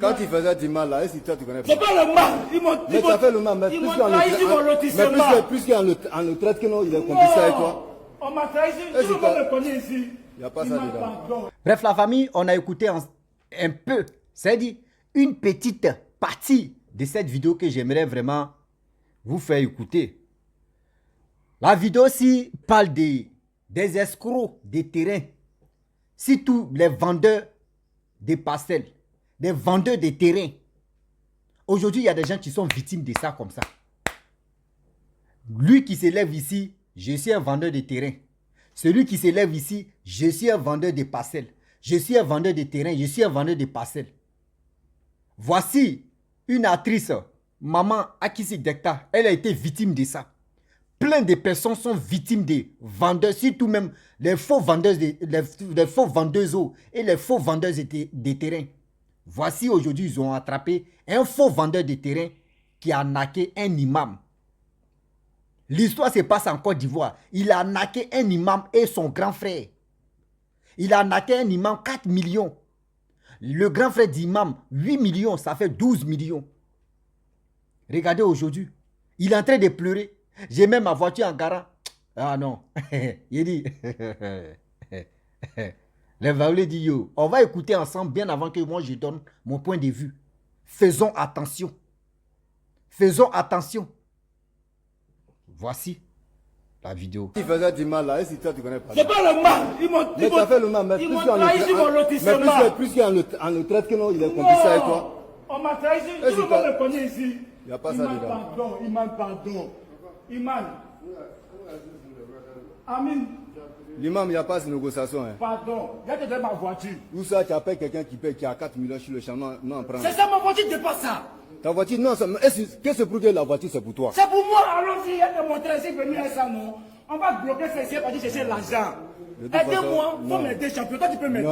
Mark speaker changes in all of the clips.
Speaker 1: Quand tu faisais du mal là, est-ce que toi tu connais pas?
Speaker 2: C'est pas le mal.
Speaker 1: Mais tu as fait le mal. Mais puisqu'il le traite que non, il est complice avec toi.
Speaker 2: On m'a trahi, tout le monde me connaît ici.
Speaker 1: Il n'y a pas ça dedans.
Speaker 3: Bref, la famille, on a écouté un peu, c'est-à-dire une petite partie de cette vidéo que j'aimerais vraiment vous faire écouter. La vidéo aussi parle des escrocs des terrains. Si tous les vendeurs des parcelles, des vendeurs de terrain. Aujourd'hui, il y a des gens qui sont victimes de ça comme ça. Lui qui s'élève ici, je suis un vendeur de terrain. Celui qui s'élève ici, je suis un vendeur de parcelles. Je suis un vendeur de terrain, je suis un vendeur de parcelles. Voici une actrice, Maman Akissi Dekta. Elle a été victime de ça. Plein de personnes sont victimes des vendeurs, surtout même les faux vendeurs, les faux vendeuses et les faux vendeurs de terrain. Voici aujourd'hui, ils ont attrapé un faux vendeur de terrain qui a arnaqué un imam. L'histoire se passe en Côte d'Ivoire. Il a arnaqué un imam et son grand frère. Il a arnaqué un imam 4 millions. Le grand frère d'imam, 8 millions, ça fait 12 millions. Regardez aujourd'hui. Il est en train de pleurer. J'ai même ma voiture en garant. Ah non. Il dit. Les Vaoulés dit yo. On va écouter ensemble bien avant que moi je donne mon point de vue. Faisons attention. Faisons attention. Voici la vidéo.
Speaker 1: Tu faisais du mal là, est-ce que toi tu connais pas?
Speaker 2: C'est pas le mal.
Speaker 1: Mais tu as fait le mal. Mais puisqu'il le traite que non, il est complice avec toi.
Speaker 2: On m'a trahi, tout le monde me connaît ici.
Speaker 1: Il n'y a pas ça dedans.
Speaker 2: Pardon. Imam. Amin.
Speaker 1: L'imam, il n'y a pas de négociation. Hein.
Speaker 2: Pardon, il y a de ma voiture.
Speaker 1: Où ça, tu appelles quelqu'un qui a 4 millions sur le champ, non, prends.
Speaker 2: C'est ça, ma voiture, c'est pas ça.
Speaker 1: Ta voiture, non, qu'est-ce que c'est pour que la voiture, c'est pour toi?
Speaker 2: C'est pour moi, alors s'il y a de montrer ici, venir à ça, non. On va bloquer ceci parce que chercher l'argent. Aidez-moi, il faut m'aider, champion. Toi, tu peux m'aider.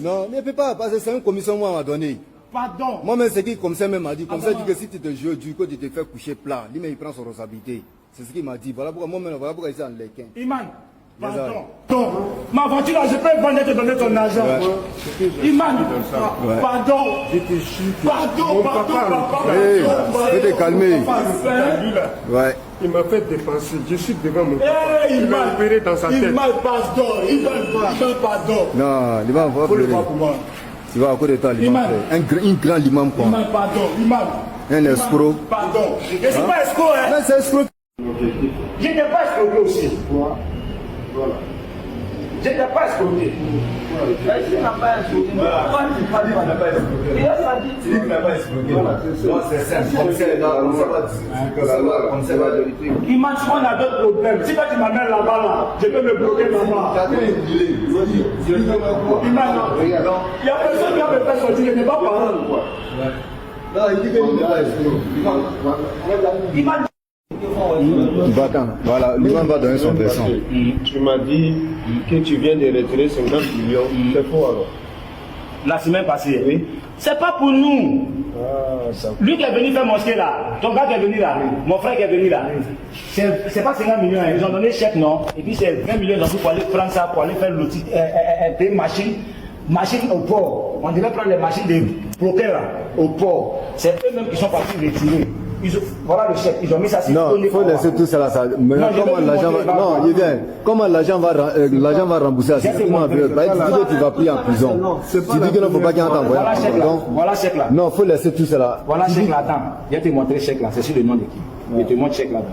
Speaker 1: Non, ne peux pas, parce que c'est une commission moi m'a donné.
Speaker 2: Pardon.
Speaker 1: Moi-même, c'est qui, comme ça, même m'a dit. Comme ça, dit que si tu te joues du coup, tu te fais coucher plat. Lui, mais il prend son responsabilité. C'est ce qu'il m'a dit. Voilà pourquoi moi-même, voilà pourquoi il est en l'équin.
Speaker 2: Iman, pardon. Donc, ma voiture là, je peux vendre et te donner ton argent. Iman, pardon. Pardon, papa.
Speaker 1: Hé, je vais te calmer. Ouais.
Speaker 4: Il m'a fait dépenser. Je suis devant mon papa. Il m'a opéré dans sa tête.
Speaker 2: Iman, pardon.
Speaker 1: Non, l'imam va pleurer. Tu vas à côté de toi, l'imam. Un grand imam, quoi.
Speaker 2: Iman, pardon. Iman.
Speaker 1: Un escroc.
Speaker 2: Pardon. Je ne suis pas escroc, hein.
Speaker 1: Mais c'est escroc.
Speaker 2: Je n'ai pas escroqué aussi. Voilà. Je n'ai pas escroqué. Je n'ai pas escroqué.
Speaker 1: Tu dis qu'il n'a pas escroqué. Non, c'est simple. Comme c'est la vérité.
Speaker 2: Imagine, on a d'autres problèmes. Si toi tu m'amènes là-bas, là, je peux me bloquer là-bas. Imagine, il y a personne qui va me faire sortir, je n'ai pas parlé.
Speaker 1: Non, il dit qu'il n'est pas escroqué.
Speaker 2: Imagine.
Speaker 1: Voilà, l'imam va donner son version.
Speaker 4: Tu m'as dit que tu viens de retirer 50 millions. C'est faux alors?
Speaker 2: La semaine passée, oui. C'est pas pour nous. Lui qui est venu faire mosquée là, ton gars qui est venu là, mon frère qui est venu là. C'est pas 50 millions, hein. Ils ont donné chèque, non? Et puis c'est 20 millions pour aller prendre ça, pour aller faire l'outil, payer machine au port. On devait prendre les machines des brokers là, au port. C'est eux-mêmes qui sont partis retirer. Voilà le chèque, ils ont mis ça sur.
Speaker 1: Non, il faut laisser tout ça là. Maintenant, comment l'argent va. Non, il vient. Comment l'argent va rembourser ça? Comment tu dis que tu vas plier en prison. Tu dis qu'il ne faut pas qu'il y ait un temps.
Speaker 2: Voilà le chèque là.
Speaker 1: Non, il faut laisser tout ça là.
Speaker 2: Voilà le chèque là, attends. Je vais te montrer le chèque là, c'est sur le nom de qui. Je te montre le chèque là.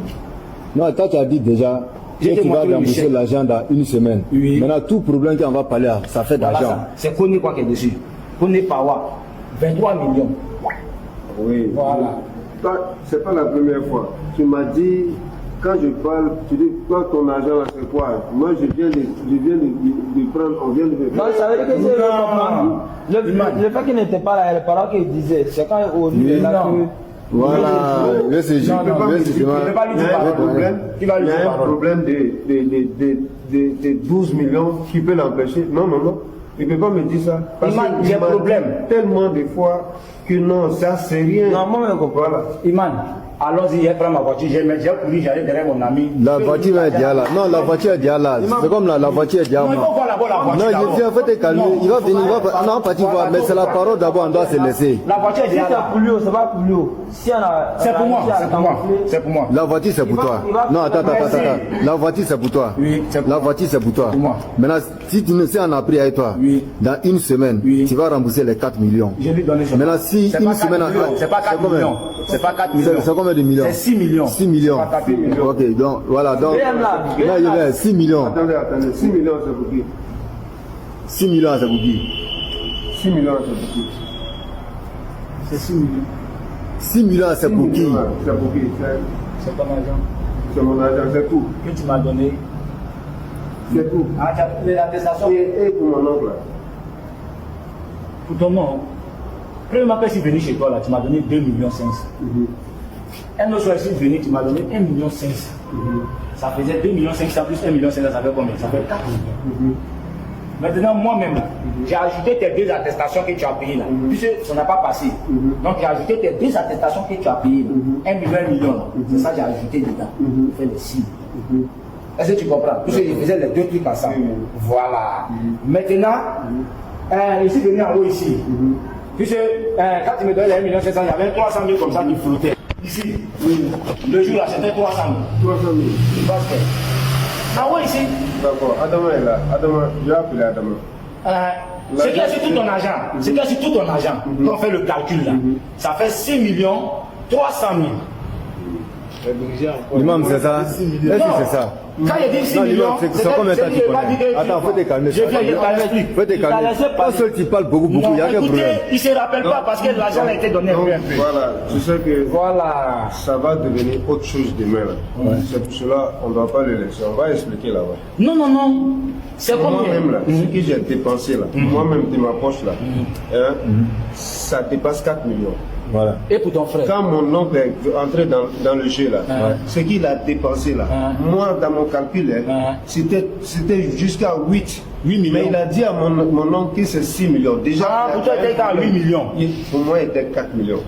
Speaker 1: Non, toi tu as dit déjà que tu vas rembourser l'argent dans une semaine.
Speaker 2: Oui.
Speaker 1: Maintenant, tout problème qu'on va parler, ça fait d'argent.
Speaker 2: C'est Kone quoi qui est dessus. Kone Pawa, 23 millions.
Speaker 4: Oui.
Speaker 2: Voilà.
Speaker 4: C'est pas la première fois. Tu m'as dit, quand je parle, tu dis, toi ton argent là c'est quoi? Moi je viens de prendre, on vient de me faire.
Speaker 5: Non, ça veut dire que c'est le fait qu'il n'était pas là, les paroles qu'il disait, c'est quand on est là que.
Speaker 1: Voilà, c'est juste.
Speaker 4: Il y a un problème de 12 millions qui peut l'empêcher. Non. Il ne peut pas me dire ça. Parce
Speaker 2: qu'il y a un problème.
Speaker 4: Tellement de fois que non, ça c'est rien.
Speaker 5: Non, moi je comprends.
Speaker 2: Iman, Allons-y, prends ma voiture. J'ai couru, j'allais derrière mon ami.
Speaker 1: La voiture est déjà là. Non, la voiture est déjà là. C'est comme la voiture est déjà là.
Speaker 2: Non, il faut voir d'abord la voiture.
Speaker 1: Non,
Speaker 2: d'abord.
Speaker 1: il faut te calmer. Il va venir, non, partir voir. Mais c'est la parole d'abord, on doit se laisser.
Speaker 2: La voiture est
Speaker 5: Si
Speaker 2: déjà
Speaker 5: c'est
Speaker 2: là.
Speaker 5: pour lui, c'est pas pour lui. Si on a.
Speaker 2: C'est pour moi, c'est pour moi. C'est pour moi.
Speaker 1: La voiture, c'est pour toi. Non, attends. La voiture, c'est pour toi.
Speaker 2: Oui, c'est pour
Speaker 1: La voiture, c'est pour toi.
Speaker 2: pour moi.
Speaker 1: Maintenant, si tu ne sais en a pris avec toi,
Speaker 2: Oui.
Speaker 1: dans une semaine,
Speaker 2: Oui.
Speaker 1: tu vas rembourser les 4 millions.
Speaker 2: Je lui ai donné ça.
Speaker 1: Maintenant, si
Speaker 2: C'est
Speaker 1: une
Speaker 2: pas 4
Speaker 1: semaine
Speaker 2: millions, c'est pas 4
Speaker 1: combien?
Speaker 2: millions. C'est pas 4 millions.
Speaker 1: C'est combien de millions?
Speaker 2: C'est 6 millions.
Speaker 1: 6 millions.
Speaker 2: C'est pas 4 millions.
Speaker 1: Ok, donc voilà. Donc,
Speaker 5: BM là,
Speaker 1: là, il y a 6 millions.
Speaker 4: Attendez, 6 millions c'est pour qui?
Speaker 1: 6 millions, c'est pour qui?
Speaker 4: 6 millions c'est pour qui?
Speaker 2: C'est 6 millions.
Speaker 1: 6 millions, c'est pour qui?
Speaker 4: C'est pour qui?
Speaker 2: C'est ton argent
Speaker 4: C'est mon argent, c'est tout.
Speaker 2: que tu m'as donné.
Speaker 4: C'est tout.
Speaker 2: Ah, tu as pris l'attestation
Speaker 4: Et pour mon oncle là.
Speaker 2: pour ton nom. Premièrement, quand je suis venu chez toi, là, tu m'as donné 2 millions 500. Un autre soir, je suis venu, tu m'as donné 1 million 500. Ça faisait 2 millions 500 plus 1 million 500, ça fait combien? Ça fait 4 millions. Maintenant, moi-même, j'ai ajouté tes 2 attestations que tu as payées là. Puisque ça n'a pas passé. Donc, j'ai ajouté tes 2 attestations que tu as payées là. 1 million, 1 million là. C'est ça que j'ai ajouté dedans. Pour faire les 6. Est-ce que tu comprends? Puisque je faisais les 2 trucs ensemble. Voilà. Maintenant, je suis venu en haut ici. Puisque quand tu me donnais les 1 million 500, il y avait 300 000 comme ça qui flottaient. Ici, le jour là, c'était 300 000.
Speaker 4: 300 000.
Speaker 2: Parce que, ah oui, ici.
Speaker 4: D'accord, Adama est là. Adama, je vais appeler Adama.
Speaker 2: C'est que c'est tout ton argent. C'est que c'est tout ton argent. Quand on fait le calcul là, ça fait 6 millions 300 000.
Speaker 1: L'imam, c'est ça? Est-ce que c'est ça?
Speaker 2: Quand il dit 6
Speaker 1: Non,
Speaker 2: millions,
Speaker 1: l'imam, c'est combien de temps tu connais? Attends, faut te calmer.
Speaker 2: Je viens, je t'explique.
Speaker 1: Faut te calmer. Pas seul, tu parles beaucoup, il y a quel
Speaker 2: Écoutez,
Speaker 1: problème?
Speaker 2: il ne se rappelle pas parce que l'argent a été donné un
Speaker 4: Donc,
Speaker 2: peu un peu.
Speaker 4: voilà, tu sais que
Speaker 2: Voilà.
Speaker 4: ça va devenir autre chose demain là. C'est pour cela qu'on ne doit pas le laisser. On va expliquer là-bas.
Speaker 2: Non, non, non. C'est comme
Speaker 4: Moi-même là, ce que j'ai dépensé là, moi-même de ma poche là, hein, ça dépasse 4 millions.
Speaker 1: Voilà.
Speaker 2: Et pour ton frère.
Speaker 4: Quand mon oncle est entré dans le jeu là, ce qu'il a dépensé là, moi dans mon calcul, c'était jusqu'à 8 millions. Mais il a dit à mon oncle que c'est 6 millions. Déjà,
Speaker 2: Ah, pour toi, il était à 8 millions.
Speaker 4: Pour moi, il était 4 millions.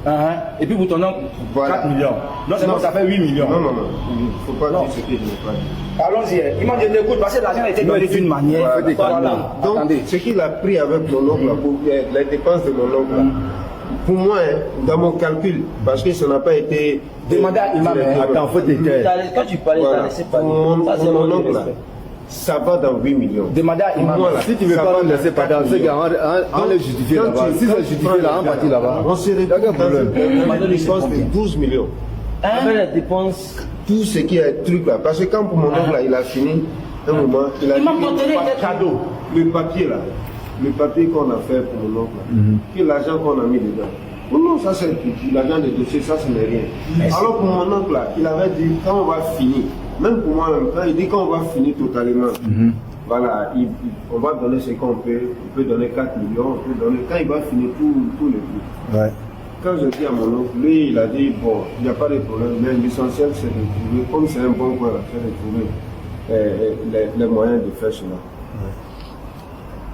Speaker 2: Et puis pour ton oncle,
Speaker 4: Voilà.
Speaker 2: 4 millions. Non, c'est bon, ça fait 8 millions.
Speaker 4: Non, il ne faut pas dire ce que je n'ai pas dit.
Speaker 2: Allons-y. Il m'a dit d'écoute parce que l'argent a été donné d'une manière.
Speaker 4: Voilà. Donc,
Speaker 2: Attendez.
Speaker 4: ce qu'il a pris avec mon oncle, là, pour les dépenses de mon oncle, là, pour moi, hein, dans mon calcul, parce que ça n'a pas été.
Speaker 2: Demandez à Imam.
Speaker 1: Attends, faut te taire.
Speaker 5: Quand tu parlais, tu as
Speaker 4: Voilà.
Speaker 5: laissé parler.
Speaker 4: Pour
Speaker 5: Ça, c'est
Speaker 4: mon
Speaker 5: mon
Speaker 4: oncle, là,
Speaker 5: respect.
Speaker 4: ça va dans 8 millions.
Speaker 2: Demandez à
Speaker 4: Pour
Speaker 2: Imam.
Speaker 4: moi, là,
Speaker 1: Si tu veux
Speaker 4: ça
Speaker 1: pas
Speaker 4: va
Speaker 1: nous
Speaker 4: dans
Speaker 1: laisser
Speaker 4: 4
Speaker 1: parler, c'est
Speaker 4: millions.
Speaker 1: qu'on les justifier
Speaker 4: Quand
Speaker 1: là-bas.
Speaker 4: tu-
Speaker 1: Si
Speaker 4: quand
Speaker 1: c'est
Speaker 4: tu
Speaker 1: justifié
Speaker 4: prends
Speaker 1: là,
Speaker 4: le
Speaker 1: on
Speaker 4: gars,
Speaker 1: partit là-bas.
Speaker 4: On se
Speaker 1: Il y a
Speaker 4: retrouve
Speaker 1: quel
Speaker 4: dans
Speaker 1: problème?
Speaker 4: une dépense de 12 millions.
Speaker 5: Avec les dépenses.
Speaker 4: Tout ce qui est truc là. Parce que quand pour mon oncle là, il a fini, un moment, il a
Speaker 2: Imam,
Speaker 4: dit que
Speaker 2: ton télé était cadeau.
Speaker 4: le papier là, le papier qu'on a fait pour mon oncle là, que l'argent qu'on a mis dedans. Oh non, ça c'est l'argent des dossiers, ça ce n'est rien.
Speaker 2: Merci.
Speaker 4: Alors pour mon oncle là, il avait dit quand on va finir, même pour moi-même, quand il dit quand on va finir totalement, voilà, on va donner ce qu'on peut, on peut donner 4 millions, on peut donner, quand il va finir tout le truc.
Speaker 1: Ouais.
Speaker 4: Quand je dis à mon oncle, lui il a dit bon, il n'y a pas de problème, mais l'essentiel c'est de trouver, comme c'est un bon coin là, c'est de trouver les moyens de faire cela.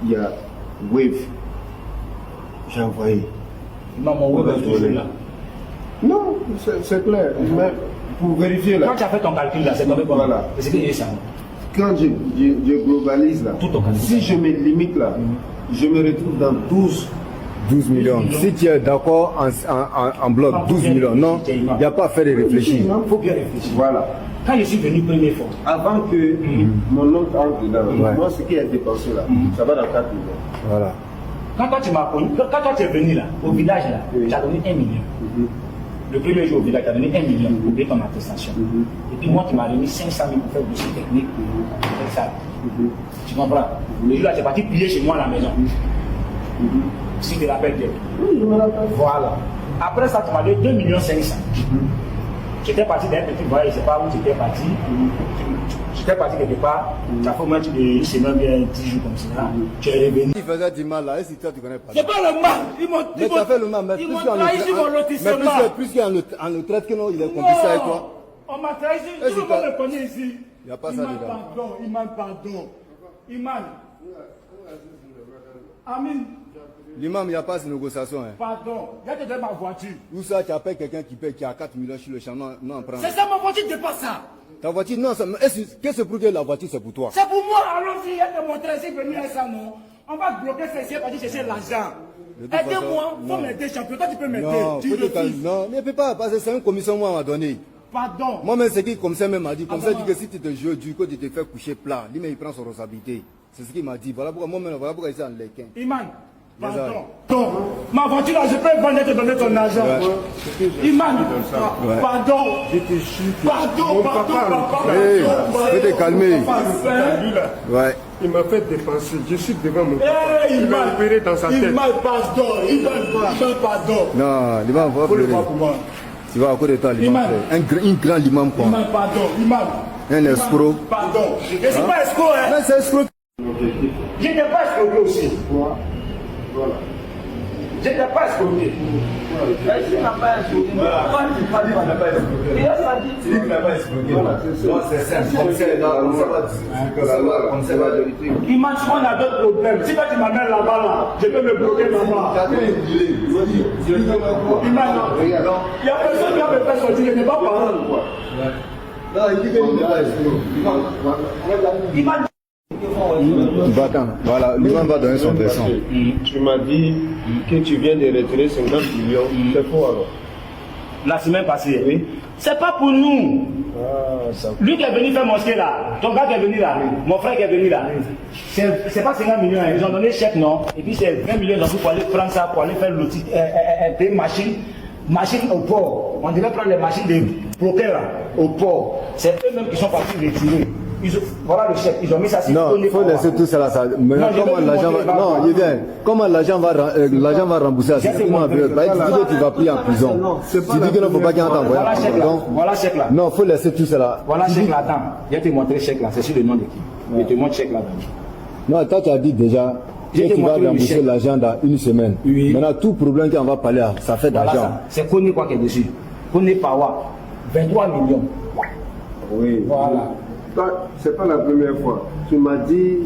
Speaker 4: Il y a Wave, j'ai envoyé.
Speaker 2: Imam, mon web est toujours là.
Speaker 4: Non, c'est clair, mais pour vérifier là,
Speaker 2: Quand tu as fait ton calcul là, c'est tombé combien?
Speaker 4: Voilà.
Speaker 2: C'est ce que j'ai ça.
Speaker 4: quand je globalise là,
Speaker 2: Tout au calcul.
Speaker 4: si je me limite là, je me retrouve dans 12.
Speaker 1: 12 millions. Si tu es d'accord en bloc, 12 millions. Non, il n'y a pas à faire de réfléchir.
Speaker 2: Il faut bien réfléchir.
Speaker 4: Voilà.
Speaker 2: Quand je suis venu première fois,
Speaker 4: Avant que mon oncle entre dedans,
Speaker 1: Ouais.
Speaker 4: moi ce qui est dépensé là, ça va dans 4 millions.
Speaker 1: Voilà.
Speaker 2: quand toi tu m'as connu, quand toi tu es venu là, au village là,
Speaker 4: Oui.
Speaker 2: tu as donné 1 million. Le premier jour au village, tu as donné 1 million pour payer ton attestation. Et puis moi, tu m'as remis 500 000 pour faire le dossier technique. C'est ça. Tu comprends? Le jour là, tu es parti plier chez moi à la maison. Si tu te rappelles bien.
Speaker 4: Oui, je me rappelle.
Speaker 2: Voilà. Après ça, tu m'as donné 2 millions 500. J'étais parti d'un petit voyage, je ne sais pas où tu étais parti. J'étais parti quelque part, ça fait au moins une semaine, bien 10 jours comme ça. Tu es revenu.
Speaker 1: Il faisait du mal là, et si toi tu connais pas.
Speaker 2: C'est pas le mal. Ils m'ont
Speaker 1: Mais tu as fait le mal, mais
Speaker 2: ils
Speaker 1: plus
Speaker 2: m'ont
Speaker 1: qu'en
Speaker 2: trahi sur mon lotissement.
Speaker 1: plus qu'en le traite que non, il est complice avec toi.
Speaker 2: On m'a trahi,
Speaker 1: Est-ce
Speaker 2: tout le
Speaker 1: que
Speaker 2: monde
Speaker 1: t'as-
Speaker 2: me connaît ici.
Speaker 1: Il n'y a pas ça
Speaker 2: Iman,
Speaker 1: dedans.
Speaker 2: pardon. Iman, pardon. Iman. Amin.
Speaker 1: L'imam, il n'y a pas de négociation. Hein.
Speaker 2: Pardon, il y a peut-être ma voiture.
Speaker 1: Où ça, tu appelles quelqu'un qui paye, qui a 4 millions sur le champ, non, prends.
Speaker 2: C'est ça, ma voiture dépasse ça.
Speaker 1: Ta voiture, non, qu'est-ce que c'est pour que la voiture, c'est pour toi?
Speaker 2: C'est pour moi, alors si il y a de montrer, c'est venir à ça, non. On va bloquer ces parce que chercher l'argent. Aidez-moi, il faut m'aider, champion. Toi, tu peux m'aider.
Speaker 1: Non,
Speaker 2: Tu
Speaker 1: non, mais il ne peut pas, parce que c'est une commission, moi, m'a donné.
Speaker 2: Pardon.
Speaker 1: Moi-même, c'est qui, comme ça, même m'a dit, comme ça, dit que si tu te joues du coup, tu te fais coucher plat, lui, mais il prend son responsabilité. C'est ce qu'il m'a dit. Voilà pourquoi, moi-même, voilà pourquoi il s'est en l'équin.
Speaker 2: Iman, pardon. Donc, ma voiture, là, je peux vendre et te donner ton argent.
Speaker 1: Ouais.
Speaker 2: Iman,
Speaker 1: Ouais.
Speaker 2: pardon. Pardon, pardon.
Speaker 1: Hey, faut te calmer. Ouais.
Speaker 4: Il m'a fait dépenser. Je suis devant mon papa.
Speaker 2: Hey,
Speaker 4: Il m'a opéré dans sa tête.
Speaker 2: Iman, pardon. Iman, pardon.
Speaker 1: Non, l'imam va
Speaker 2: Faut le
Speaker 1: pleurer.
Speaker 2: voir pour moi.
Speaker 1: Tu vas à côté de toi, l'imam. Un grand imam, quoi.
Speaker 2: Iman, pardon. Iman.
Speaker 1: Un escroc.
Speaker 2: Pardon. Je ne suis pas escroc, hein.
Speaker 1: Mais c'est escroc.
Speaker 2: Je n'ai pas escroqué aussi.
Speaker 4: Voilà.
Speaker 2: Je n'ai pas escroqué.
Speaker 5: Il n'a pas escroqué. Pourquoi tu parles pas? Il a pas dit.
Speaker 1: C'est lui qui n'a pas expliqué. Non, c'est simple. Comme c'est la majorité.
Speaker 2: Iman, si on a d'autres problèmes, si toi tu m'amènes là-bas, là, je peux me bloquer là-bas. Iman, il y a personne qui a me fait sortir, je n'ai pas parlé.
Speaker 1: Non, il dit qu'il n'est pas escroc.
Speaker 2: Iman,
Speaker 1: Voilà, l'imam va donner son dessin.
Speaker 4: Tu m'as dit que tu viens de retirer 50 millions. C'est faux alors.
Speaker 2: la semaine passée,
Speaker 4: Oui.
Speaker 2: c'est pas pour nous.
Speaker 4: Ah, ça.
Speaker 2: Lui qui est venu faire mosquée là, ton gars qui est venu là, mon frère qui est venu là, c'est pas 50 millions, hein. Ils ont donné chèque, non? Et puis c'est 20 millions pour aller prendre ça, pour aller faire l'outil, des machines au port. On devait prendre les machines des brokers là, au port. C'est eux-mêmes qui sont partis retirer. Voilà le chèque, ils ont mis ça sur
Speaker 1: Non, il faut laisser tout cela. Maintenant, comment l'argent va... Non, il vient. Comment l'argent va rembourser? C'est ce qu'on veut. Tu dis que tu vas prier en prison. Tu dis qu'il ne faut pas qu'il y ait un envoyé.
Speaker 2: Voilà chèque là. Voilà chèque là.
Speaker 1: Non, il faut laisser tout cela.
Speaker 2: Voilà chèque là. Attends, je vais te montrer le chèque là. C'est sur le nom de qui? Je te montre chèque là.
Speaker 1: Non, toi tu as dit déjà que tu vas rembourser l'argent dans une semaine.
Speaker 2: Oui.
Speaker 1: Maintenant, tout problème qu'on va parler, ça fait
Speaker 2: Voilà
Speaker 1: d'argent.
Speaker 2: ça. C'est Kone quoi qui est dessus. Kone Pawa. 23 millions.
Speaker 4: Oui.
Speaker 2: Voilà.
Speaker 4: C'est pas la première fois. Tu m'as dit,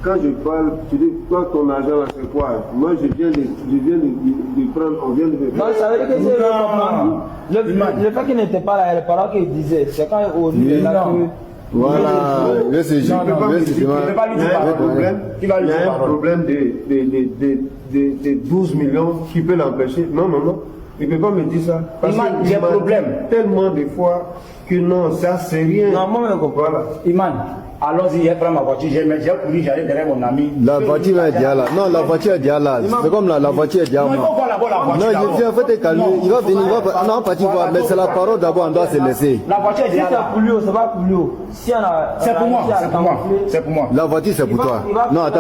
Speaker 4: quand je parle, tu dis, toi, ton argent là, c'est quoi? Moi, je viens de prendre, on vient de me
Speaker 5: Non, ça veut dire que c'est le fait qu'il n'était pas là, les paroles qu'il disait, c'est quand il est là que.
Speaker 1: Voilà, le CJ,
Speaker 4: Il y a un problème de 12 millions qui peut l'empêcher. Non, non, non. Il ne peut pas me dire ça. Parce
Speaker 2: Iman, j'ai un problème.
Speaker 4: Tellement de fois que non, ça c'est rien.
Speaker 5: Non, moi, je comprends.
Speaker 4: Voilà.
Speaker 2: Iman, allons-y, je prends ma voiture. J'ai couru, j'allais derrière mon ami.
Speaker 1: La voiture est déjà là. Non, la voiture est déjà là. C'est comme la voiture est déjà
Speaker 2: Non, il faut
Speaker 1: là.
Speaker 2: voir d'abord la voiture.
Speaker 1: Non,
Speaker 2: d'abord.
Speaker 1: il vient, faut te calmer. Il va venir, on va partir voir. Mais c'est la parole d'abord, on doit se laisser.
Speaker 2: La voiture est
Speaker 5: Si
Speaker 2: déjà
Speaker 5: c'est
Speaker 2: là.
Speaker 5: pour lui, c'est pas pour lui. Si on a.
Speaker 2: C'est pour moi, c'est pour moi. C'est pour moi.
Speaker 1: La voiture, c'est pour toi. Non, attends.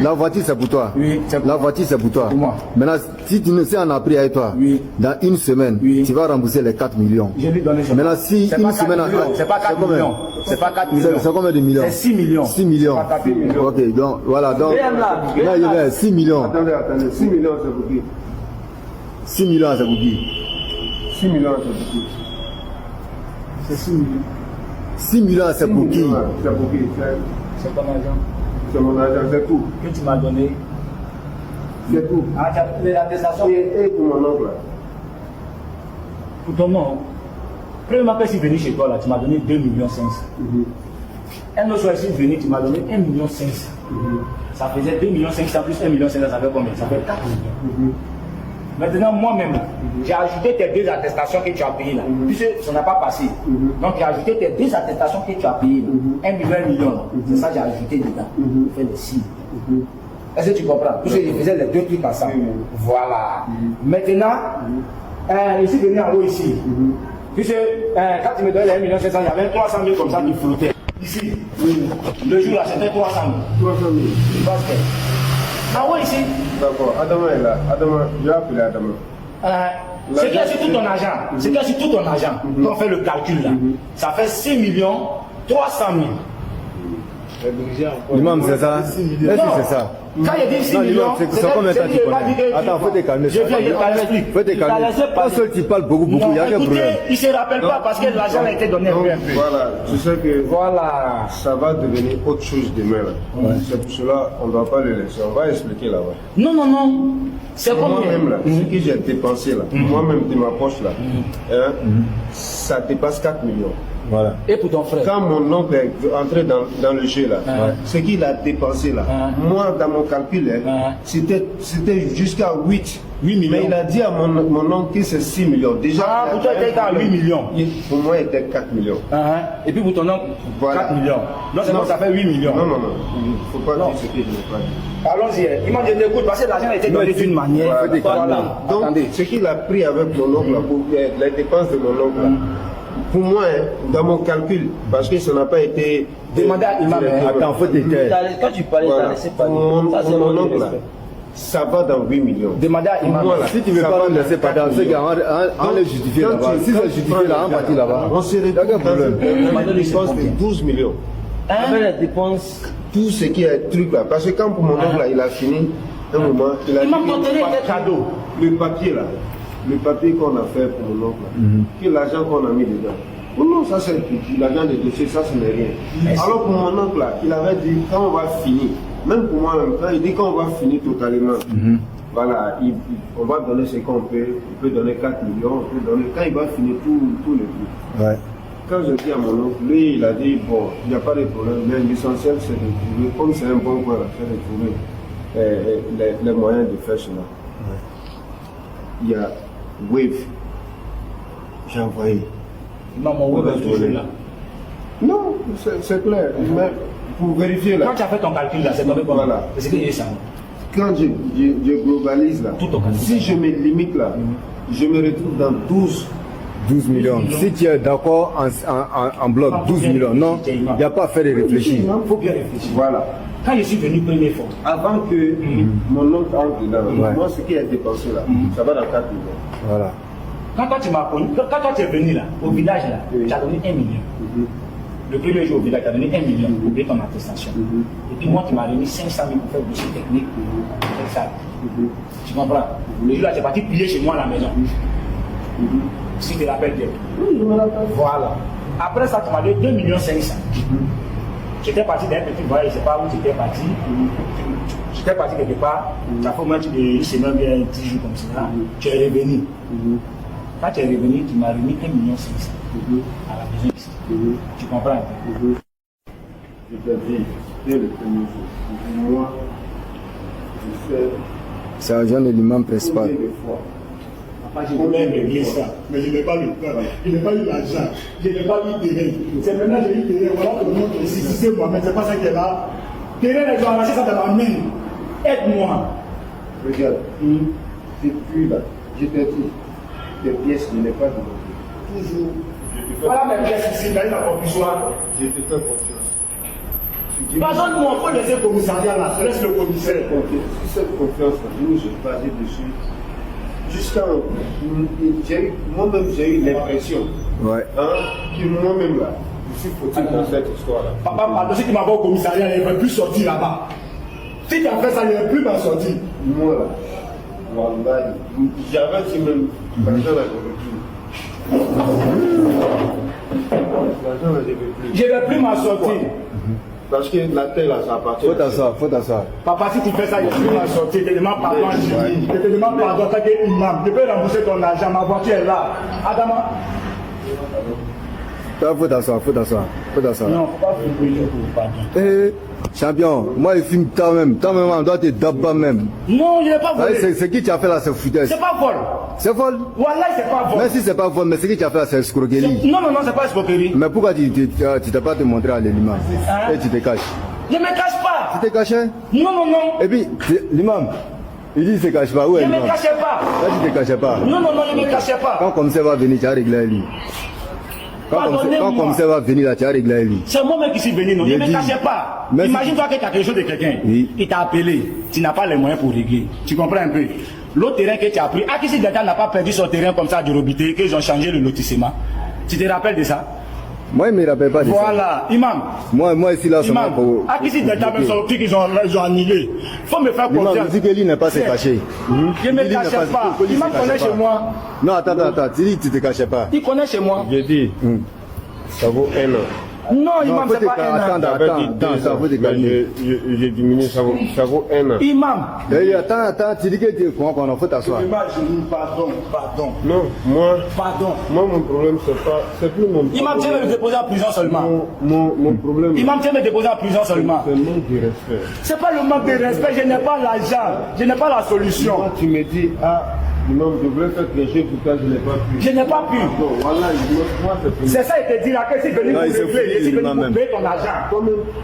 Speaker 1: La voiture, c'est pour toi.
Speaker 2: Oui, c'est pour
Speaker 1: La voiture, c'est pour toi.
Speaker 2: pour moi.
Speaker 1: Maintenant, si on a pris avec toi,
Speaker 2: Oui.
Speaker 1: dans une semaine,
Speaker 2: Oui.
Speaker 1: tu vas rembourser les 4 millions.
Speaker 2: Je lui donne.
Speaker 1: Maintenant, si
Speaker 2: C'est
Speaker 1: une
Speaker 2: pas 4
Speaker 1: semaine...
Speaker 2: millions. C'est pas 4
Speaker 1: combien?
Speaker 2: millions. C'est pas 4 millions.
Speaker 1: C'est combien de millions?
Speaker 2: C'est 6 millions.
Speaker 1: 6 millions.
Speaker 2: C'est pas 4 millions.
Speaker 1: Ok, donc, voilà. Donc,
Speaker 5: BM là,
Speaker 1: là, il y avait 6 millions.
Speaker 4: Attendez, 6 millions c'est pour qui?
Speaker 1: 6 millions, c'est pour qui?
Speaker 4: 6 millions c'est pour qui?
Speaker 2: C'est 6 millions.
Speaker 1: 6 millions, c'est pour qui?
Speaker 4: C'est pour qui?
Speaker 2: C'est ton argent
Speaker 4: C'est mon argent, c'est tout.
Speaker 2: que tu m'as donné.
Speaker 4: C'est tout.
Speaker 2: Ah, tu as trouvé l'attestation
Speaker 4: Et pour mon oncle là.
Speaker 2: pour ton nom. Premièrement, quand je suis venu chez toi, là, tu m'as donné 2 millions 500. Un autre soir, je suis venu, tu m'as donné 1 million 500. Ça faisait 2 millions 500 plus 1 million 500, ça fait combien? Ça fait 4 millions. Maintenant, moi-même, j'ai ajouté tes 2 attestations que tu as payées là. Puisque ça n'a pas passé. Donc, j'ai ajouté tes 2 attestations que tu as payées. 1 million, 1 million. C'est ça que j'ai ajouté dedans. Pour faire les 6. Est-ce que tu comprends? Puisque je faisais les 2 trucs ensemble. Voilà. Maintenant, je suis venu en haut ici. Puisque quand tu me donnais les 1 million 500, il y avait 300 000 comme ça qui flottaient. Ici, le jour là, c'était 300 000.
Speaker 4: 300 000.
Speaker 2: Parce que, ah oui, ici,
Speaker 4: D'accord, Adama est là. Adama, je vais appeler Adama.
Speaker 2: c'est qu'il y a sur tout ton argent. C'est qu'il y a sur tout ton argent. Quand on fait le calcul là, ça fait 6 millions 300 000.
Speaker 1: L'imam, c'est ça? Est-ce que c'est ça?
Speaker 2: Quand il dit 6
Speaker 1: Non,
Speaker 2: millions,
Speaker 1: c'est combien de temps tu connais? Attends, faut te calmer.
Speaker 2: Je viens, je t'explique.
Speaker 1: Faut te calmer. Pas seul, tu parles beaucoup, il y a qu'un
Speaker 2: Écoutez,
Speaker 1: problème.
Speaker 2: il ne se rappelle pas parce que l'argent a été donné un peu.
Speaker 4: Voilà, je sais que
Speaker 5: Voilà.
Speaker 4: ça va devenir autre chose demain. Là. C'est pour cela qu'on ne doit pas le laisser. On va expliquer là-bas.
Speaker 2: Non, non, non. C'est combien?
Speaker 4: Moi-même, là, ce que j'ai dépensé là, moi-même de ma poche là, hein, ça dépasse 4 millions.
Speaker 1: Voilà.
Speaker 2: Et pour ton frère?
Speaker 4: Quand mon oncle est entré dans le jeu là, ce qu'il a dépensé là, moi dans mon calcul, hein, c'était jusqu'à 8 millions. Mais il a dit à mon oncle que c'est 6 millions. Déjà,
Speaker 2: Pour toi, il était à 8 millions.
Speaker 4: Pour moi, il était 4 millions.
Speaker 2: Et puis pour ton oncle,
Speaker 4: Voilà.
Speaker 2: 4 millions. Donc c'est
Speaker 4: Non.
Speaker 2: bon, ça fait 8 millions.
Speaker 4: Non, non, non. Il ne faut pas dire ce que je n'ai pas dit.
Speaker 2: Allons-y. Il m'a dit d'écoute parce que l'argent a été donné d'une manière. Voilà.
Speaker 4: Donc, ce qu'il a pris avec mon oncle, là, pour les dépenses de mon oncle, là, pour moi, hein, dans mon calcul, parce que ça n'a pas été.
Speaker 2: Demandez à Imam.
Speaker 1: Attends, faut te taire.
Speaker 5: Quand tu parlais, tu
Speaker 4: Voilà.
Speaker 5: as laissé parler.
Speaker 4: Pour
Speaker 5: Ça, c'est
Speaker 4: mon
Speaker 5: mon
Speaker 4: oncle, là, ça va dans 8 millions.
Speaker 2: Demandez à Imam.
Speaker 4: Voilà.
Speaker 1: Si tu veux
Speaker 4: Ça
Speaker 1: pas
Speaker 4: va
Speaker 1: nous laisser
Speaker 4: dans
Speaker 1: pas dans
Speaker 4: 4
Speaker 1: ce gars,
Speaker 4: millions.
Speaker 1: on les justifie
Speaker 4: Quand
Speaker 1: là-bas.
Speaker 4: tu-
Speaker 1: Si
Speaker 4: quand
Speaker 1: c'est
Speaker 4: tu
Speaker 1: justifié
Speaker 4: prends
Speaker 1: là, on
Speaker 4: le
Speaker 1: partit
Speaker 4: gars,
Speaker 1: là-bas.
Speaker 4: On se
Speaker 1: Il y a
Speaker 4: retrouve
Speaker 1: aucun
Speaker 4: dans
Speaker 1: problème.
Speaker 4: une dépense de 12 millions.
Speaker 5: Avec les dépenses.
Speaker 4: Tout ce qui est truc là. Parce que quand pour mon oncle là, il a fini, un moment, il a
Speaker 2: Il m'a
Speaker 4: dit
Speaker 2: montré des cadeaux.
Speaker 4: le papier là, le papier qu'on a fait pour mon oncle là, que l'argent qu'on a mis dedans. Oh non, ça c'est l'argent des dossiers, ça ce n'est rien. Alors pour mon oncle là, il avait dit quand on va finir, même pour moi même, quand il dit qu'on va finir totalement, voilà, on va donner ce qu'on peut, on peut donner 4 millions, on peut donner, quand il va finir tout le truc.
Speaker 1: Ouais.
Speaker 4: Quand je dis à mon oncle, lui il a dit bon, il n'y a pas de problème, mais l'essentiel c'est de trouver, comme c'est un bon coin là, c'est de trouver les moyens de faire cela. Il y a Wave, j'ai envoyé.
Speaker 2: Maman, où est toujours là?
Speaker 4: Non, c'est clair. Mais pour vérifier là,
Speaker 2: Quand tu as fait ton calcul là, c'est tombé comment?
Speaker 4: Voilà.
Speaker 2: C'est ce que j'ai ça.
Speaker 4: quand je globalise là,
Speaker 2: Tout au calcul.
Speaker 4: si je me limite là, je me retrouve dans
Speaker 1: 12 millions. Si tu es d'accord en bloc, 12 millions. Non, il n'y a pas à faire de réfléchir.
Speaker 2: Il faut bien réfléchir.
Speaker 4: Voilà.
Speaker 2: Quand je suis venu première fois,
Speaker 4: Avant que mon oncle entre dedans,
Speaker 1: Ouais.
Speaker 4: moi ce qui est dépensé là, ça va dans 4 millions.
Speaker 1: Voilà.
Speaker 2: quand toi tu m'as connu, quand toi tu es venu là, au village là, tu as donné 1 million. Le premier jour au village, tu as donné 1 million pour payer ton attestation. Et puis moi, tu m'as remis 500 000 pour faire le dossier technique. C'est ça. Tu comprends? Le jour là, tu es parti prier chez moi à la maison. Si tu te rappelles bien.
Speaker 4: Oui, je me rappelle.
Speaker 2: Voilà. Après ça, tu m'as donné 2 500 000. J'étais parti d'un petit voyage, je ne sais pas où tu étais parti. J'étais parti quelque part, ça fait au moins une semaine, bien 10 jours comme ça. Tu es revenu. Quand tu es revenu, tu m'as remis 1 500 000 à la maison ici. Tu comprends?
Speaker 4: Je t'ai dit, dès le premier jour, moi, je fais
Speaker 1: C'est l'argent de l'imam principal.
Speaker 4: combien de fois.
Speaker 2: Je voulais régler ça, mais je n'ai pas eu le temps. Je n'ai pas eu l'argent. Je n'ai pas eu terrain. C'est maintenant que j'ai eu terrain. Voilà que le monde ici. Si c'est moi, mais c'est pas ça qui est là. Terrain, ils ont arraché ça dans ma main. Aide-moi.
Speaker 4: Regarde, depuis là, je t'ai dit, des pièces, je n'ai pas demandé. Toujours, je te fais
Speaker 2: Voilà mes pièces ici, dans la provisoire.
Speaker 4: Je te fais confiance. Tu dis,
Speaker 2: Pardonne-moi, il faut laisser le commissariat là. Laisse le commissaire.
Speaker 4: si cette confiance-là, nous, je basé dessus, jusqu'à moi-même, j'ai eu l'impression
Speaker 1: Ouais.
Speaker 4: que moi-même là, je suis fautif dans cette histoire-là.
Speaker 2: Papa, pardon, si tu m'as pas au commissariat, il ne va plus sortir là-bas. Si tu as fait ça, il ne va plus m'en sortir.
Speaker 4: Moi là, Wallah, j'avais dit même, l'argent là, je ne veux plus. L'argent là, je ne veux plus.
Speaker 2: Je ne vais plus m'en sortir.
Speaker 4: Parce que la terre là, ça appartient.
Speaker 1: Faut t'asseoir, faut t'asseoir.
Speaker 2: Papa, si tu fais ça, il ne va plus m'en sortir. Je te demande pardon, je te demande pardon, tant qu'imam. Je peux rembourser ton argent, ma voiture est là. Adama.
Speaker 1: Toi, faut t'asseoir, faut t'asseoir, faut t'asseoir.
Speaker 2: Non, il ne faut pas fumer pour pardon.
Speaker 1: Eh, champion, moi je filme toi-même, on doit te d'abord même.
Speaker 2: Non, je n'ai pas volé.
Speaker 1: C'est ce qui tu as fait là, c'est foutaise.
Speaker 2: C'est pas vol.
Speaker 1: C'est vol.
Speaker 2: Wallah, c'est pas vol.
Speaker 1: Même si c'est pas vol, mais ce que tu as fait là, c'est escroquerie.
Speaker 2: Non, non, non, c'est pas escroquerie.
Speaker 1: Mais pourquoi tu t'es pas te montrer à l'imam
Speaker 2: Hein?
Speaker 1: et tu te caches?
Speaker 2: Je ne me cache pas.
Speaker 1: Tu te cachais?
Speaker 2: Non, non, non.
Speaker 1: Et puis, l'imam, il dit qu'il ne se cache pas. Où est
Speaker 2: Je ne me
Speaker 1: l'imam?
Speaker 2: cachais pas.
Speaker 1: Là, tu ne te cachais pas.
Speaker 2: Non, non, non, je ne me cachais pas.
Speaker 1: Quand commissaire va venir, tu as réglé lui. Quand
Speaker 2: Pardonnez-moi.
Speaker 1: commissaire va venir, là, tu as réglé lui.
Speaker 2: C'est moi-même qui suis venu, non. Je
Speaker 1: Il
Speaker 2: ne me
Speaker 1: dit-
Speaker 2: cachais pas.
Speaker 1: Mais
Speaker 2: Imagine-toi que tu as quelque chose de quelqu'un.
Speaker 1: Oui.
Speaker 2: Il t'a appelé. Tu n'as pas les moyens pour régler. Tu comprends un peu? L'autre terrain que tu as pris, Akissi Data n'a pas perdu son terrain comme ça du Robité, qu'ils ont changé le lotissement. Tu te rappelles de ça?
Speaker 1: Moi, il ne me rappelle pas de ça.
Speaker 2: Voilà, imam.
Speaker 1: Moi ici, là, seulement
Speaker 2: Imam,
Speaker 1: pour...
Speaker 2: à qui c'est Delta même sorti qu'ils ont annulé. Il faut me faire
Speaker 1: L'imam
Speaker 2: confiance.
Speaker 1: dit que lui n'est pas se cacher.
Speaker 2: Je ne me cache pas. Imam connaît chez moi.
Speaker 1: Non, attends, tu dis que tu ne te cachais pas.
Speaker 2: Il connaît chez moi.
Speaker 4: J'ai dit, ça vaut 1 an.
Speaker 2: Non, imam, c'est pas un an.
Speaker 1: Attends, ça vaut des calmer.
Speaker 4: J'ai diminué, ça vaut 1 an.
Speaker 2: Imam.
Speaker 1: Attends, tu dis que tu es con, qu'on faut t'asseoir.
Speaker 2: Pardon.
Speaker 4: Non, moi,
Speaker 2: Pardon.
Speaker 4: mon problème, c'est plus mon problème.
Speaker 2: Imam, tu veux me déposer en prison seulement.
Speaker 4: Mon problème,
Speaker 2: Imam, tu veux me déposer en prison seulement.
Speaker 4: c'est le manque de respect.
Speaker 2: C'est pas le manque de respect, je n'ai pas l'argent, je n'ai pas la solution.
Speaker 4: Moi, tu me dis, imam, je voulais faire quelque chose pour toi, je n'ai pas pu.
Speaker 2: Je n'ai pas pu.
Speaker 4: Non, voilà, moi, c'est fini.
Speaker 2: C'est ça, il te dit là, que c'est venu
Speaker 1: Non,
Speaker 2: pour
Speaker 1: il s'est
Speaker 2: régler, je suis venu
Speaker 1: foutu,
Speaker 2: pour payer ton argent.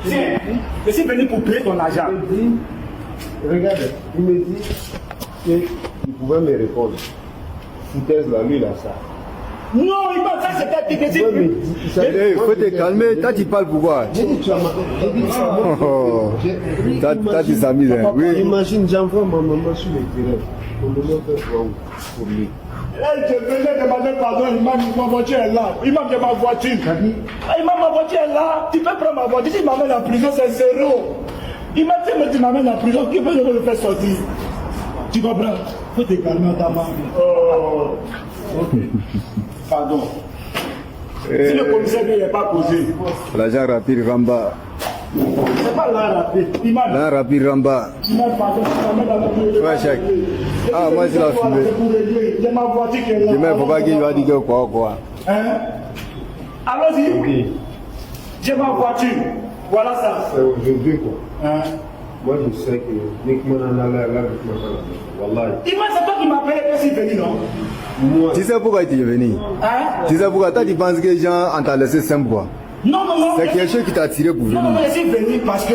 Speaker 2: Tiens, je suis venu pour payer ton argent.
Speaker 4: Il me dit, regarde, il me dit qu'il pouvait me répondre. Foutaise là, lui, là, ça.
Speaker 2: Non, imam, ça c'était dit que
Speaker 4: Il me dit,
Speaker 1: Il faut te calmer. Toi, tu parles pourquoi?
Speaker 4: j'ai dit, tu as
Speaker 1: Oh, t'as des amis, hein. Oui.
Speaker 4: Imagine, j'envoie ma maman sur le terrain. Mon maman fait quoi pour lui?
Speaker 2: je venais demander pardon, imam, ma voiture est là. Imam, j'ai ma voiture. Imam, ma voiture est là. Tu peux prendre ma voiture. Si tu m'amènes en prison, c'est zéro. Imam, tu m'amènes en prison, qui peut me faire sortir? Tu comprends? Faut te calmer ta main. Oh, ok. Pardon. Si le commissaire n'est pas posé,
Speaker 1: L'argent rapide, Ramba.
Speaker 2: c'est pas là rapide. Imam,
Speaker 1: L'argent rapide, Ramba.
Speaker 2: imam, pardon, tu m'amènes dans la prison.
Speaker 1: Ouais, chèque. Ah, moi, c'est la fumée.
Speaker 2: J'ai ma voiture qui est là.
Speaker 1: Demain, il ne faut pas qu'il va dire que quoi.
Speaker 2: Hein? Allons-y.
Speaker 4: Oui,
Speaker 2: J'ai ma voiture. Voilà ça.
Speaker 4: c'est aujourd'hui quoi.
Speaker 2: Hein?
Speaker 4: Moi, je sais que dès que mon allait là, Wallah.
Speaker 2: Imam, c'est toi qui m'as appelé que c'est venu, non?
Speaker 4: Moi,
Speaker 1: Tu sais pourquoi tu es venu?
Speaker 2: Hein?
Speaker 1: Tu sais pourquoi? Toi, tu penses que les gens ont t'a laissé simple, quoi.
Speaker 2: Non.
Speaker 1: C'est quelque chose qui t'a attiré pour
Speaker 2: Non,
Speaker 1: venir.
Speaker 2: je suis venu parce que.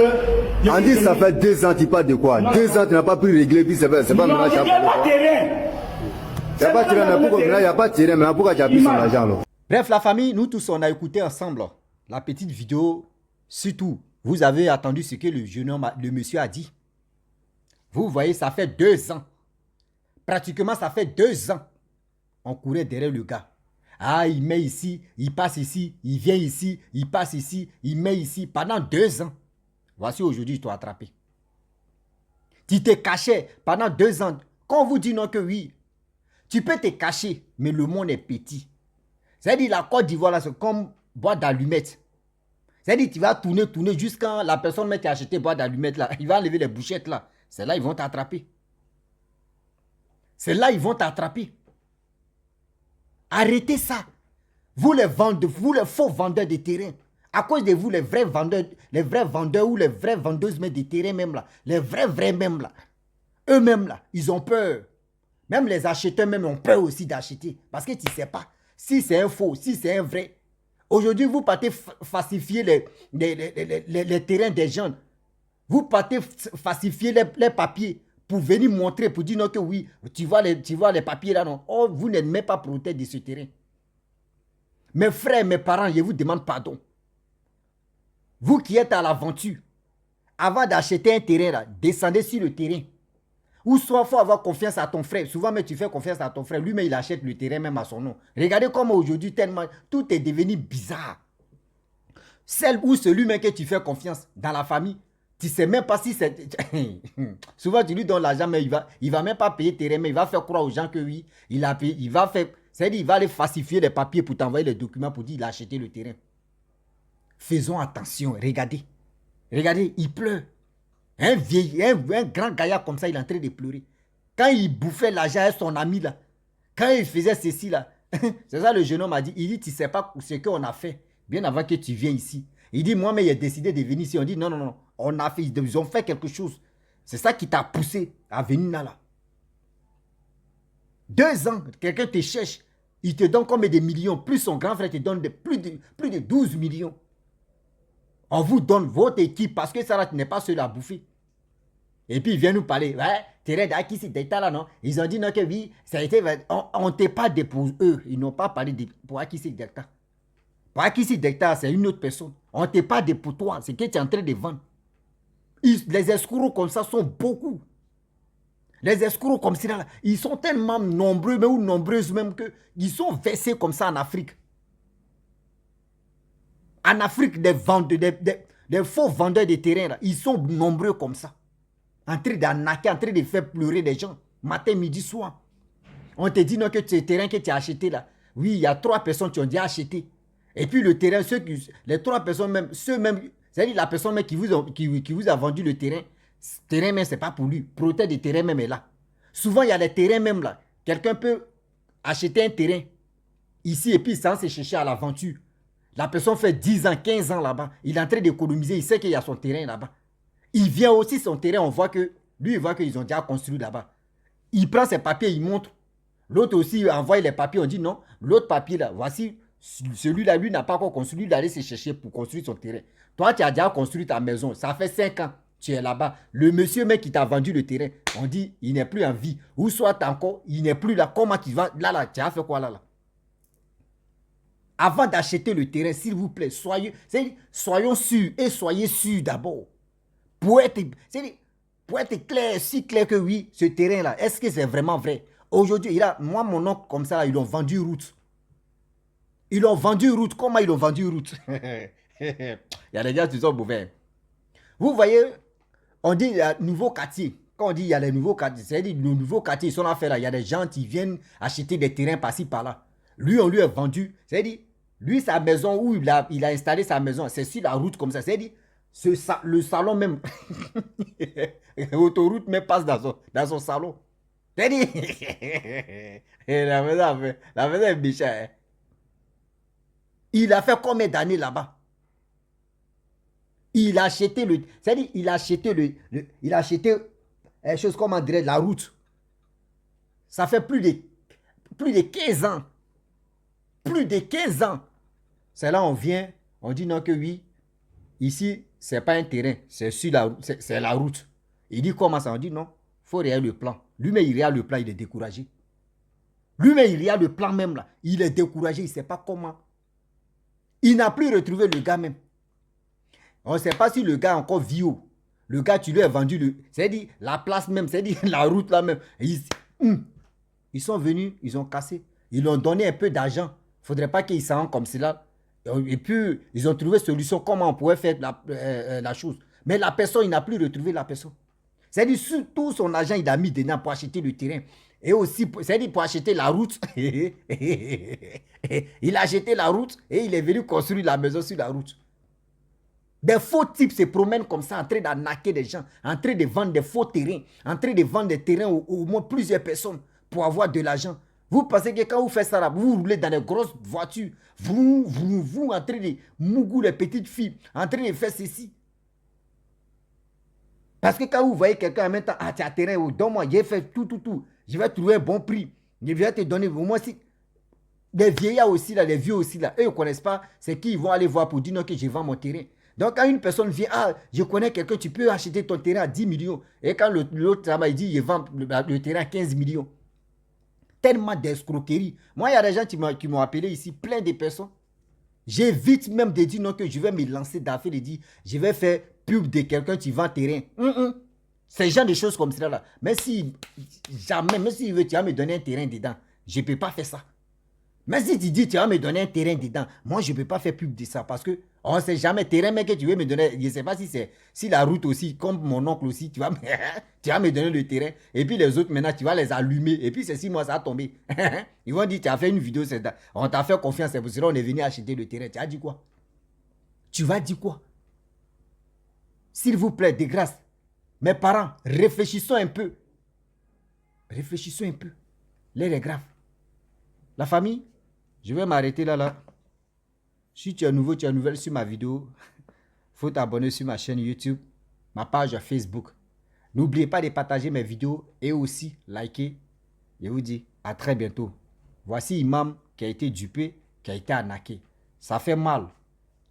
Speaker 1: On dit que ça fait 2 ans, tu parles de quoi? 2 ans, tu n'as pas pu régler, puis c'est pas
Speaker 2: Non,
Speaker 1: maintenant que tu
Speaker 2: je
Speaker 1: as
Speaker 2: n'ai pas
Speaker 1: parlé.
Speaker 2: terrain.
Speaker 1: Il n'y a pas de terrain, mais pourquoi maintenant il n'y a pas de terrain, mais pourquoi tu as pris son argent, là?
Speaker 3: Bref, la famille, nous tous, on a écouté ensemble la petite vidéo. Surtout, vous avez attendu ce que le jeune homme, le monsieur a dit. Vous voyez, ça fait 2 ans. Pratiquement, ça fait 2 ans. On courait derrière le gars. Ah, il met ici, il passe ici, il vient ici, il passe ici, il met ici. Pendant 2 ans. Voici aujourd'hui, je t'ai attrapé. Tu te cachais pendant 2 ans. Quand on vous dit non que oui, tu peux te cacher, mais le monde est petit. C'est-à-dire la Côte d'Ivoire, là, c'est comme boîte d'allumettes. C'est-à-dire tu vas tourner jusqu'à la personne met t'a acheté boîte d'allumettes là. Il va enlever les bouchettes là. C'est là ils vont t'attraper. C'est là ils vont t'attraper. Arrêtez ça. Vous les vendeurs, vous les faux vendeurs de terrain. À cause de vous, les vrais vendeurs ou les vraies vendeuses mais de terrain même là. Les vrais même là. Eux-mêmes là, ils ont peur. Même les acheteurs même ont peur aussi d'acheter. Parce que tu ne sais pas si c'est un faux, si c'est un vrai. Aujourd'hui, vous partez falsifier les terrains des gens. Vous partez falsifier les papiers pour venir montrer, pour dire non que oui, tu vois les papiers là, non. Oh, vous n'êtes même pas protégé de ce terrain. Mes frères, mes parents, je vous demande pardon. Vous qui êtes à l'aventure, avant d'acheter un terrain là, descendez sur le terrain. Ou soit il faut avoir confiance à ton frère. Souvent, mais tu fais confiance à ton frère. Lui, mais il achète le terrain même à son nom. Regardez comment aujourd'hui, tellement, tout est devenu bizarre. Celle ou celui même que tu fais confiance dans la famille, tu ne sais même pas si c'est... Souvent, tu lui donnes l'argent, mais il va même pas payer terrain, mais il va faire croire aux gens que oui, il a payé. Il va faire... C'est-à-dire, il va aller falsifier les papiers pour t'envoyer les documents pour dire qu'il a acheté le terrain. Faisons attention. Regardez. Regardez, il pleure. Un grand gaillard comme ça, il est en train de pleurer. Quand il bouffait l'argent avec son ami là, quand il faisait ceci là, c'est ça le jeune homme a dit, il dit, tu ne sais pas ce qu'on a fait, bien avant que tu viennes ici. Il dit, moi, mais il a décidé de venir ici. On dit, non, on a fait, ils ont fait quelque chose. C'est ça qui t'a poussé à venir là. 2 ans, quelqu'un te cherche, il te donne comme des millions, plus son grand frère te donne plus de 12 millions. On vous donne votre équipe parce que ça là, tu n'es pas seul à bouffer. Et puis, il vient nous parler. Ouais, terrain d'Akissi Delta là, non? Ils ont dit non que oui, ça a été. On ne t'est pas déposé. Eux, ils n'ont pas parlé pour Akissi Delta. Pour Akissi Delta, c'est une autre personne. On ne t'est pas déposé pour toi. C'est que tu es en train de vendre. Les escrocs comme ça sont beaucoup. Les escrocs comme ça, là, ils sont tellement nombreux, mais ou nombreuses même, qu'ils sont versés comme ça en Afrique. En Afrique, des faux vendeurs de terrain, là, ils sont nombreux comme ça. En train d'arnaquer, en train de faire pleurer les gens. Matin, midi, soir. On te dit non que ce terrain que tu as acheté là, oui, il y a 3 personnes qui ont déjà acheté. Et puis le terrain, les 3 personnes même, c'est-à-dire la personne même qui vous a vendu le terrain même, c'est pas pour lui. Propriétaire du terrain même est là. Souvent, il y a des terrains même là. Quelqu'un peut acheter un terrain ici et puis sans se chercher à l'aventure. La personne fait 10 ans, 15 ans là-bas. Il est en train d'économiser, il sait qu'il y a son terrain là-bas. Il vient aussi son terrain, on voit que lui, il voit qu'ils ont déjà construit là-bas. Il prend ses papiers, il montre. L'autre aussi envoie les papiers, on dit non, l'autre papier là, voici, celui-là, lui n'a pas encore construit, il allait se chercher pour construire son terrain. Toi, tu as déjà construit ta maison, ça fait 5 ans, tu es là-bas. Le monsieur mec qui t'a vendu le terrain, on dit, il n'est plus en vie. Ou soit encore, il n'est plus là, comment tu vas, là, tu as fait quoi là? Avant d'acheter le terrain, s'il vous plaît, soyons sûrs et soyez sûrs d'abord. Pour être clair, si clair que oui, ce terrain-là, est-ce que c'est vraiment vrai? Aujourd'hui, moi, mon oncle, comme ça, ils l'ont vendu route. Ils l'ont vendu route. Comment ils l'ont vendu route? Il y a des gens qui sont mauvais. Vous voyez, on dit il y a nouveau quartier. Quand on dit il y a les nouveaux quartiers, c'est-à-dire le nouveau quartier, ils sont là faire là. Il y a des gens qui viennent acheter des terrains par-ci, par-là. Lui, on lui a vendu. C'est-à-dire, lui, sa maison où il a installé sa maison, c'est sur la route comme ça. C'est-à-dire, le salon même, l'autoroute même passe dans son salon. C'est-à-dire, la maison est méchante. Hein? Il a fait combien d'années là-bas? Il a acheté c'est-à-dire, il a acheté chose comme on dirait la route. Ça fait plus de 15 ans. Plus de 15 ans. C'est là on vient, on dit non que oui, ici, c'est pas un terrain, c'est la route. Il dit comment ça? On dit non, il faut regarder le plan. Lui-même, il regarde le plan, il est découragé. Lui-même, il regarde le plan même là. Il est découragé, il ne sait pas comment. Il n'a plus retrouvé le gars même. On ne sait pas si le gars encore vit où. Le gars, tu lui as vendu c'est-à-dire la place même, c'est-à-dire la route là même. Ils sont venus, ils ont cassé. Ils lui ont donné un peu d'argent. Il ne faudrait pas qu'ils s'en rendent comme cela. Et puis, ils ont trouvé solution comment on pourrait faire la chose. Mais la personne, il n'a plus retrouvé la personne. C'est-à-dire, tout son argent, il a mis dedans pour acheter le terrain. Et aussi, c'est-à-dire pour acheter la route. Il a acheté la route et il est venu construire la maison sur la route. Des faux types se promènent comme ça, en train d'arnaquer des gens, en train de vendre des faux terrains, en train de vendre des terrains au moins plusieurs personnes pour avoir de l'argent. Vous pensez que quand vous faites ça, là, vous roulez dans des grosses voitures, vous, en train de mougou les petites filles, en train de faire ceci. Parce que quand vous voyez quelqu'un en même temps, ah, tu as terrain, donne-moi, j'ai fait tout. Je vais trouver un bon prix. Je vais te donner, au moins si. Les vieillards aussi, là, les vieux aussi, là, eux, ils ne connaissent pas, c'est qui ils vont aller voir pour dire non, que je vends mon terrain. Donc, quand une personne vient, ah, je connais quelqu'un, tu peux acheter ton terrain à 10 millions. Et quand l'autre, il dit, je vends le terrain à 15 millions. Tellement d'escroquerie. Moi, il y a des gens qui m'ont appelé ici, plein de personnes. J'évite même de dire non, que je vais me lancer d'affaires et dire, je vais faire pub de quelqu'un qui vend terrain. C'est le genre de choses comme ça là. Mais si, jamais, même si tu vas me donner un terrain dedans, je ne peux pas faire ça. Mais si tu dis, tu vas me donner un terrain dedans, moi, je ne peux pas faire pub de ça parce que on ne sait jamais, terrain, mais que tu veux me donner, je ne sais pas si la route aussi, comme mon oncle aussi, tu vas me donner le terrain. Et puis les autres, maintenant, tu vas les allumer. Et puis c'est 6 mois, ça a tombé. Ils vont dire, tu as fait une vidéo, on t'a fait confiance, c'est pour cela qu'on est venu acheter le terrain. Tu as dit quoi? Tu vas dire quoi? S'il vous plaît, de grâce, mes parents, réfléchissons un peu. Réfléchissons un peu. L'air est grave. La famille, je vais m'arrêter là. Si tu es nouveau, tu es nouvelle sur ma vidéo, il faut t'abonner sur ma chaîne YouTube, ma page Facebook. N'oubliez pas de partager mes vidéos et aussi liker. Je vous dis à très bientôt. Voici Imam qui a été dupé, qui a été arnaqué. Ça fait mal.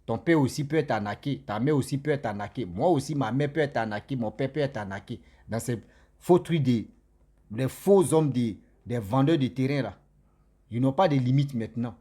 Speaker 3: Ton père aussi peut être arnaqué, ta mère aussi peut être arnaquée. Moi aussi, ma mère peut être arnaquée, mon père peut être arnaqué. Dans ces faux trucs des faux hommes, des vendeurs de terrain là. Ils n'ont pas de limite maintenant.